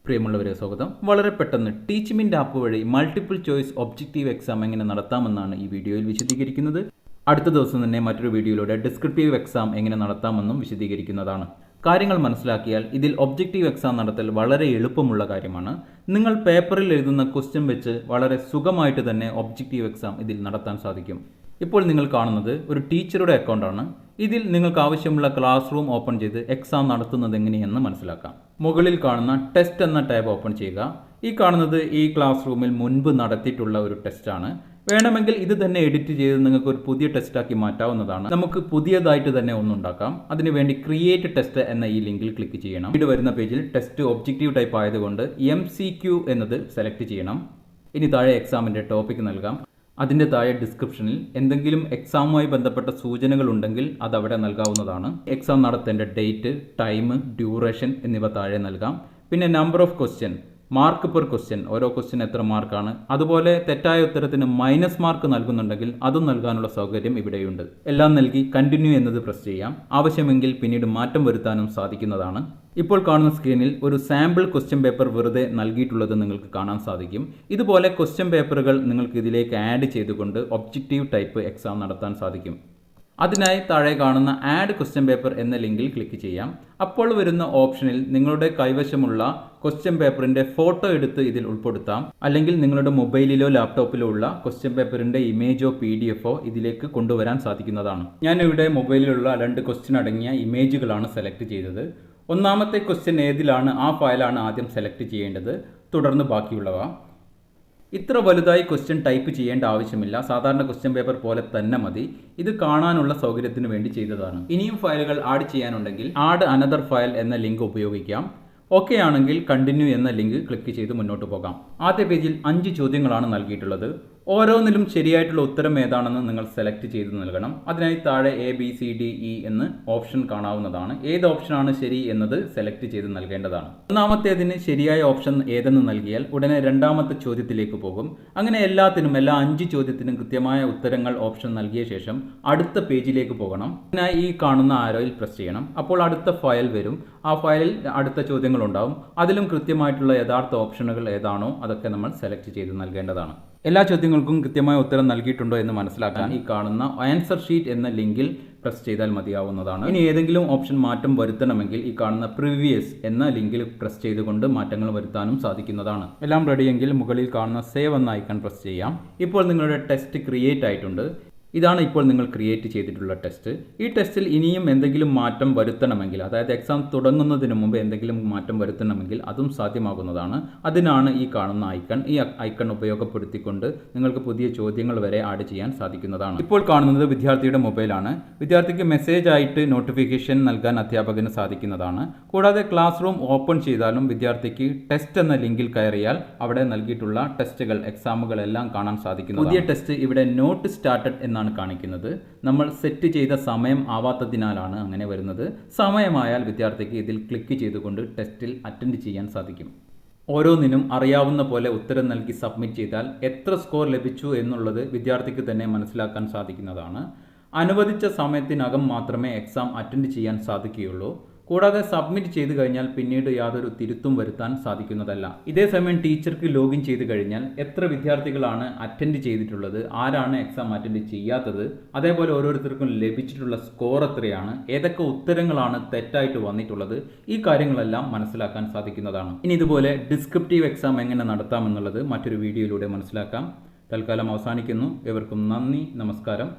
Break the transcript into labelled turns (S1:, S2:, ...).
S1: പ്രിയമുള്ളവരെ സ്വാഗതം. വളരെ പെട്ടെന്ന് ടീച്ച്മിന്റ് ആപ്പ് വഴി മൾട്ടിപ്പിൾ ചോയ്സ് ഒബ്ജക്റ്റീവ് എക്സാം എങ്ങനെ നടത്താമെന്നാണ് ഈ വീഡിയോയിൽ വിശദീകരിക്കുന്നത്. അടുത്ത ദിവസം തന്നെ മറ്റൊരു വീഡിയോയിലൂടെ ഡിസ്ക്രിപ്റ്റീവ് എക്സാം എങ്ങനെ നടത്താമെന്നും വിശദീകരിക്കുന്നതാണ്. കാര്യങ്ങൾ മനസ്സിലാക്കിയാൽ ഇതിൽ ഒബ്ജക്റ്റീവ് എക്സാം നടത്തൽ വളരെ എളുപ്പമുള്ള കാര്യമാണ്. നിങ്ങൾ പേപ്പറിൽ എഴുതുന്ന ക്വസ്റ്റ്യൻ വെച്ച് വളരെ സുഖമായിട്ട് തന്നെ ഒബ്ജക്റ്റീവ് എക്സാം ഇതിൽ നടത്താൻ സാധിക്കും. ഇപ്പോൾ നിങ്ങൾ കാണുന്നത് ഒരു ടീച്ചറുടെ അക്കൗണ്ടാണ്. ഇതിൽ നിങ്ങൾക്ക് ആവശ്യമുള്ള ക്ലാസ് റൂം ഓപ്പൺ ചെയ്ത് എക്സാം നടത്തുന്നത് എങ്ങനെയെന്ന് മനസ്സിലാക്കാം. മുകളിൽ കാണുന്ന ടെസ്റ്റ് എന്ന ടാബ് ഓപ്പൺ ചെയ്യുക. ഈ കാണുന്നത് ഈ ക്ലാസ് റൂമിൽ മുൻപ് നടത്തിയിട്ടുള്ള ഒരു ടെസ്റ്റാണ്. വേണമെങ്കിൽ ഇത് തന്നെ എഡിറ്റ് ചെയ്ത് നിങ്ങൾക്ക് ഒരു പുതിയ ടെസ്റ്റാക്കി മാറ്റാവുന്നതാണ്. നമുക്ക് പുതിയതായിട്ട് തന്നെ ഒന്നുണ്ടാക്കാം. അതിനുവേണ്ടി ക്രിയേറ്റ് ടെസ്റ്റ് എന്ന ഈ ലിങ്കിൽ ക്ലിക്ക് ചെയ്യണം. ഇത് വരുന്ന പേജിൽ ടെസ്റ്റ് ഒബ്ജക്റ്റീവ് ടൈപ്പ് ആയതുകൊണ്ട് MCQ എന്നത് സെലക്ട് ചെയ്യണം. ഇനി താഴെ എക്സാമിൻ്റെ ടോപ്പിക് നൽകാം. അതിൻ്റെ താഴെ ഡിസ്ക്രിപ്ഷനിൽ എന്തെങ്കിലും എക്സാമുമായി ബന്ധപ്പെട്ട സൂചനകൾ ഉണ്ടെങ്കിൽ അത് അവിടെ നൽകാവുന്നതാണ്. എക്സാം നടത്തേണ്ട ഡേറ്റ്, ടൈം, ഡ്യൂറേഷൻ എന്നിവ താഴെ നൽകാം. പിന്നെ number of question, mark per question, ഓരോ ക്വസ്റ്റ്യൻ എത്ര മാർക്കാണ്. അതുപോലെ തെറ്റായ ഉത്തരത്തിന് മൈനസ് മാർക്ക് നൽകുന്നുണ്ടെങ്കിൽ അതും നൽകാനുള്ള സൗകര്യം ഇവിടെയുണ്ട്. എല്ലാം നൽകി കണ്ടിന്യൂ എന്നത് പ്രസ് ചെയ്യാം. ആവശ്യമെങ്കിൽ പിന്നീട് മാറ്റം വരുത്താനും സാധിക്കുന്നതാണ്. ഇപ്പോൾ കാണുന്ന സ്ക്രീനിൽ ഒരു സാമ്പിൾ ക്വസ്റ്റ്യൻ പേപ്പർ വെറുതെ നൽകിയിട്ടുള്ളത് നിങ്ങൾക്ക് കാണാൻ സാധിക്കും. ഇതുപോലെ ക്വസ്റ്റ്യൻ പേപ്പറുകൾ നിങ്ങൾക്ക് ഇതിലേക്ക് ആഡ് ചെയ്തുകൊണ്ട് ഒബ്ജക്റ്റീവ് ടൈപ്പ് എക്സാം നടത്താൻ സാധിക്കും. അതിനായി താഴെ കാണുന്ന ആഡ് ക്വസ്റ്റ്യൻ പേപ്പർ എന്ന ലിങ്കിൽ ക്ലിക്ക് ചെയ്യാം. അപ്പോൾ വരുന്ന ഓപ്ഷനിൽ നിങ്ങളുടെ കൈവശമുള്ള ക്വസ്റ്റ്യൻ പേപ്പറിന്റെ ഫോട്ടോ എടുത്ത് ഇതിൽ ഉൾപ്പെടുത്താം. അല്ലെങ്കിൽ നിങ്ങളുടെ മൊബൈലിലോ ലാപ്ടോപ്പിലോ ഉള്ള ക്വസ്റ്റ്യൻ പേപ്പറിന്റെ ഇമേജോ PDF ഇതിലേക്ക് കൊണ്ടുവരാൻ സാധിക്കുന്നതാണ്. ഞാൻ ഇവിടെ മൊബൈലിലുള്ള 2 ക്വസ്റ്റ്യൻ അടങ്ങിയ ഇമേജുകളാണ് സെലക്ട് ചെയ്തത്. ഒന്നാമത്തെ ക്വസ്റ്റ്യൻ ഏതിലാണ് ആ ഫയലാണ് ആദ്യം സെലക്ട് ചെയ്യേണ്ടത്, തുടർന്ന് ബാക്കിയുള്ളവ. ഇത്ര വലുതായി ക്വസ്റ്റ്യൻ ടൈപ്പ് ചെയ്യേണ്ട ആവശ്യമില്ല. സാധാരണ ക്വസ്റ്റ്യൻ പേപ്പർ പോലെ തന്നെ മതി. ഇത് കാണാനുള്ള സൗകര്യത്തിന് വേണ്ടി ചെയ്തതാണ്. ഇനിയും ഫയലുകൾ ആഡ് ചെയ്യാനുണ്ടെങ്കിൽ ആഡ് അനദർ ഫയൽ എന്ന ലിങ്ക് ഉപയോഗിക്കാം. ഓക്കെ ആണെങ്കിൽ കണ്ടിന്യൂ എന്ന ലിങ്ക് ക്ലിക്ക് ചെയ്ത് മുന്നോട്ട് പോകാം. ആദ്യ പേജിൽ 5 ചോദ്യങ്ങളാണ് നൽകിയിട്ടുള്ളത്. ഓരോന്നിലും ശരിയായിട്ടുള്ള ഉത്തരം ഏതാണെന്ന് നിങ്ങൾ സെലക്ട് ചെയ്ത് നൽകണം. അതിനായി താഴെ ABCDE എന്ന് ഓപ്ഷൻ കാണാവുന്നതാണ്. ഏത് ഓപ്ഷനാണ് ശരി എന്നത് സെലക്ട് ചെയ്ത് നൽകേണ്ടതാണ്. ഒന്നാമത്തേതിന് ശരിയായ ഓപ്ഷൻ ഏതെന്ന് നൽകിയാൽ ഉടനെ രണ്ടാമത്തെ ചോദ്യത്തിലേക്ക് പോകും. അങ്ങനെ എല്ലാ 5 ചോദ്യത്തിനും കൃത്യമായ ഉത്തരങ്ങൾ ഓപ്ഷൻ നൽകിയ ശേഷം അടുത്ത പേജിലേക്ക് പോകണം. അതിനായി ഈ കാണുന്ന ആരോയിൽ പ്രസ് ചെയ്യണം. അപ്പോൾ അടുത്ത ഫയൽ വരും. ആ ഫയലിൽ അടുത്ത ചോദ്യങ്ങൾ ഉണ്ടാവും. അതിലും കൃത്യമായിട്ടുള്ള യഥാർത്ഥ ഓപ്ഷനുകൾ ഏതാണോ അതൊക്കെ നമ്മൾ സെലക്ട് ചെയ്ത് നൽകേണ്ടതാണ്. എല്ലാ ചോദ്യങ്ങൾക്കും കൃത്യമായ ഉത്തരം നൽകിയിട്ടുണ്ടോ എന്ന് മനസ്സിലാക്കാൻ ഈ കാണുന്ന ആൻസർ ഷീറ്റ് എന്ന ലിങ്കിൽ പ്രസ് ചെയ്താൽ മതിയാവുന്നതാണ്. ഇനി ഏതെങ്കിലും ഓപ്ഷൻ മാറ്റം വരുത്തണമെങ്കിൽ ഈ കാണുന്ന പ്രീവിയസ് എന്ന ലിങ്കിൽ പ്രസ് ചെയ്തുകൊണ്ട് മാറ്റങ്ങൾ വരുത്താനും സാധിക്കുന്നതാണ്. എല്ലാം റെഡിയെങ്കിൽ മുകളിൽ കാണുന്ന സേവ് എന്ന ഐക്കൺ പ്രസ് ചെയ്യാം. ഇപ്പോൾ നിങ്ങളുടെ ടെസ്റ്റ് ക്രിയേറ്റ് ആയിട്ടുണ്ട്. ഇതാണ് ഇപ്പോൾ നിങ്ങൾ ക്രിയേറ്റ് ചെയ്തിട്ടുള്ള ടെസ്റ്റ്. ഈ ടെസ്റ്റിൽ ഇനിയും എന്തെങ്കിലും മാറ്റം വരുത്തണമെങ്കിൽ, അതായത് എക്സാം തുടങ്ങുന്നതിന് മുമ്പ് എന്തെങ്കിലും മാറ്റം വരുത്തണമെങ്കിൽ അതും സാധ്യമാകുന്നതാണ്. അതിനാണ് ഈ കാണുന്ന ഐക്കൺ. ഈ ഐക്കൺ ഉപയോഗപ്പെടുത്തിക്കൊണ്ട് നിങ്ങൾക്ക് പുതിയ ചോദ്യങ്ങൾ വരെ ആഡ് ചെയ്യാൻ സാധിക്കുന്നതാണ്. ഇപ്പോൾ കാണുന്നത് വിദ്യാർത്ഥിയുടെ മൊബൈലാണ്. വിദ്യാർത്ഥിക്ക് മെസ്സേജ് ആയിട്ട് നോട്ടിഫിക്കേഷൻ നൽകാൻ അധ്യാപകന് സാധിക്കുന്നതാണ്. കൂടാതെ ക്ലാസ് റൂം ഓപ്പൺ ചെയ്താലും വിദ്യാർത്ഥിക്ക് ടെസ്റ്റ് എന്ന ലിങ്കിൽ കയറിയാൽ അവിടെ നൽകിയിട്ടുള്ള ടെസ്റ്റുകൾ, എക്സാമുകളെല്ലാം കാണാൻ സാധിക്കുന്നു. പുതിയ ടെസ്റ്റ് ഇവിടെ നോട്ട് സ്റ്റാർട്ടഡ് എന്നാണ് കാണിക്കുന്നത്. നമ്മൾ സെറ്റ് ചെയ്ത സമയം ആവാത്തതിനാലാണ് അങ്ങനെ വരുന്നത്. സമയമായാൽ വിദ്യാർത്ഥിക്ക് ഇതിൽ ക്ലിക്ക് ചെയ്തുകൊണ്ട് ടെസ്റ്റിൽ അറ്റൻഡ് ചെയ്യാൻ സാധിക്കും. ഓരോന്നിനും അറിയാവുന്ന പോലെ ഉത്തരം നൽകി സബ്മിറ്റ് ചെയ്താൽ എത്ര സ്കോർ ലഭിച്ചു എന്നുള്ളത് വിദ്യാർത്ഥിക്ക് തന്നെ മനസ്സിലാക്കാൻ സാധിക്കുന്നതാണ്. അനുവദിച്ച സമയത്തിനകം മാത്രമേ എക്സാം അറ്റൻഡ് ചെയ്യാൻ സാധിക്കുകയുള്ളൂ. കൂടാതെ സബ്മിറ്റ് ചെയ്ത് കഴിഞ്ഞാൽ പിന്നീട് യാതൊരു തിരുത്തും വരുത്താൻ സാധിക്കുന്നതല്ല. ഇതേസമയം ടീച്ചർക്ക് ലോഗിൻ ചെയ്ത് കഴിഞ്ഞാൽ എത്ര വിദ്യാർത്ഥികളാണ് അറ്റൻഡ് ചെയ്തിട്ടുള്ളത്, ആരാണ് എക്സാം അറ്റൻഡ് ചെയ്യാത്തത്, അതേപോലെ ഓരോരുത്തർക്കും ലഭിച്ചിട്ടുള്ള സ്കോർ എത്രയാണ്, ഏതൊക്കെ ഉത്തരങ്ങളാണ് തെറ്റായിട്ട് വന്നിട്ടുള്ളത്, ഈ കാര്യങ്ങളെല്ലാം മനസ്സിലാക്കാൻ സാധിക്കുന്നതാണ്. ഇനി ഇതുപോലെ ഡിസ്ക്രിപ്റ്റീവ് എക്സാം എങ്ങനെ നടത്താമെന്നുള്ളത് മറ്റൊരു വീഡിയോയിലൂടെ മനസ്സിലാക്കാം. തൽക്കാലം അവസാനിക്കുന്നു. ഏവർക്കും നന്ദി, നമസ്കാരം.